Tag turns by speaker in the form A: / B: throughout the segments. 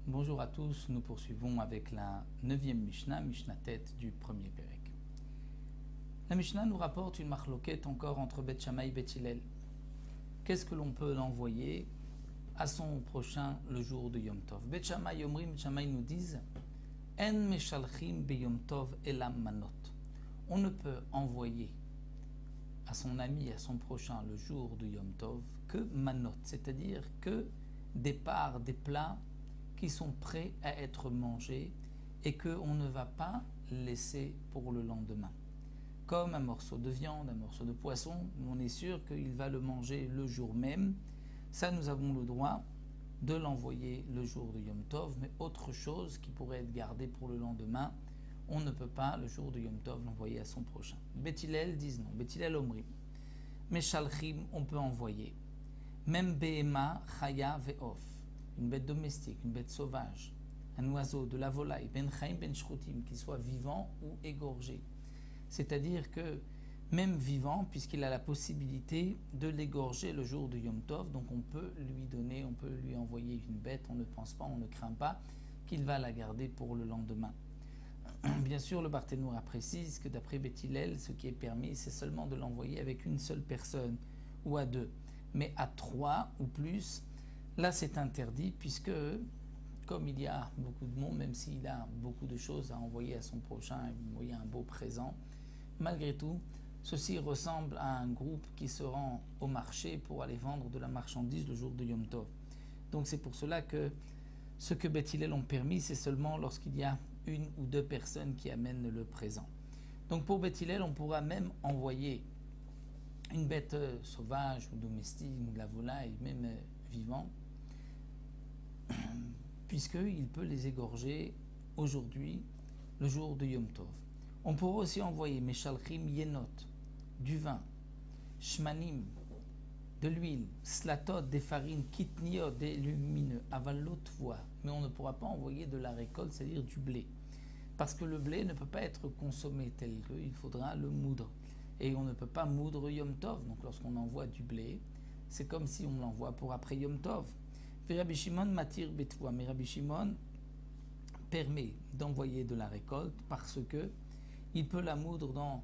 A: Bonjour à tous, nous poursuivons avec la 9e Mishnah, Mishnah tête du premier Pérec. La Mishnah nous rapporte une marloquette encore entre Bet Shammai et Bet Hillel. Qu'est-ce que l'on peut l'envoyer à son prochain le jour de Yom Tov? Bet Shammai Omrim, Bet Shammai nous disent En meshalchim be Yom Tov elam manot. On ne peut envoyer à son ami, à son prochain le jour de Yom Tov que manot, c'est-à-dire que des parts, des plats qui sont prêts à être mangés et qu'on ne va pas laisser pour le lendemain. Comme un morceau de viande, un morceau de poisson, on est sûr qu'il va le manger le jour même. Ça, nous avons le droit de l'envoyer le jour de Yom Tov, mais autre chose qui pourrait être gardée pour le lendemain, on ne peut pas le jour de Yom Tov l'envoyer à son prochain. Bet Hillel disent non, Bet Hillel omrim. Meshalchim, on peut envoyer. Même Behema, Chaya ve'of, une bête domestique, une bête sauvage, un oiseau, de la volaille, ben chaim ben shchutim, qu'il soit vivant ou égorgé. C'est-à-dire que même vivant, puisqu'il a la possibilité de l'égorger le jour de Yom Tov, donc on peut lui donner, on peut lui envoyer une bête, on ne pense pas, on ne craint pas qu'il va la garder pour le lendemain. Bien sûr, le Barthénoura précise que d'après Bet Hillel, ce qui est permis, c'est seulement de l'envoyer avec une seule personne ou à deux. Mais à trois ou plus, là c'est interdit puisque comme il y a beaucoup de monde, même s'il a beaucoup de choses à envoyer à son prochain, envoyer un beau présent, malgré tout, ceci ressemble à un groupe qui se rend au marché pour aller vendre de la marchandise le jour de Yom Tov. Donc c'est pour cela que ce que Bet Hillel ont permis, c'est seulement lorsqu'il y a une ou deux personnes qui amènent le présent. Donc pour Bet Hillel, on pourra même envoyer une bête sauvage ou domestique, ou de la volaille, même vivant, puisqu'il peut les égorger aujourd'hui, le jour de Yom Tov. On pourra aussi envoyer Meshalchim Yenot, du vin, Shmanim, de l'huile, Slatot, des farines, Kitniot, des lumineux, Avalot, voix. Mais on ne pourra pas envoyer de la récolte, c'est-à-dire du blé. Parce que le blé ne peut pas être consommé tel que, il faudra le moudre. Et on ne peut pas moudre Yom Tov. Donc lorsqu'on envoie du blé, c'est comme si on l'envoie pour après Yom Tov. Rabbi Shimon matir betvoa, mais Rabbi Shimon permet d'envoyer de la récolte parce que il peut la moudre dans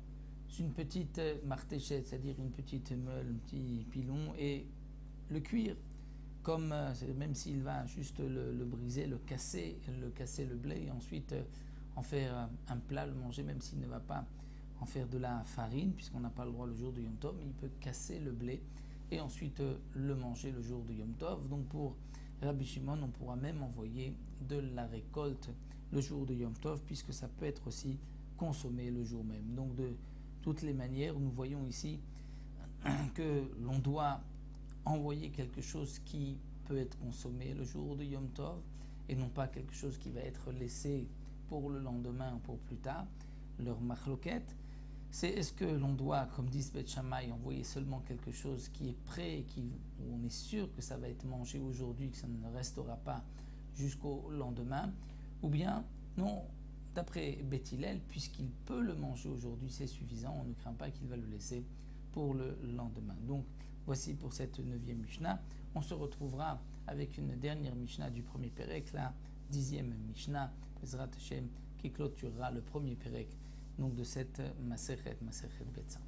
A: une petite martéchette, c'est-à-dire une petite meule, un petit pilon, et le cuire, comme même s'il va juste le briser, le casser le blé, et ensuite en faire un plat, le manger, même s'il ne va pas en faire de la farine, puisqu'on n'a pas le droit le jour de Yom Tov, mais il peut casser le blé et ensuite le manger le jour de Yom Tov. Donc pour Rabbi Shimon, on pourra même envoyer de la récolte le jour de Yom Tov, puisque ça peut être aussi consommé le jour même. Donc de toutes les manières, nous voyons ici que l'on doit envoyer quelque chose qui peut être consommé le jour de Yom Tov, et non pas quelque chose qui va être laissé pour le lendemain ou pour plus tard. Leur marloquette, c'est est-ce que l'on doit, comme dit Bet Shammai, envoyer seulement quelque chose qui est prêt, où on est sûr que ça va être mangé aujourd'hui, que ça ne restera pas jusqu'au lendemain, ou bien non, d'après Bet Hillel, puisqu'il peut le manger aujourd'hui, c'est suffisant, on ne craint pas qu'il va le laisser pour le lendemain. Donc voici pour cette 9e Mishnah. On se retrouvera avec une dernière Mishnah du premier Pérec, la 10e Mishnah, Bezrat Hashem, qui clôturera le premier Pérec donc de cette Masechet Betsa.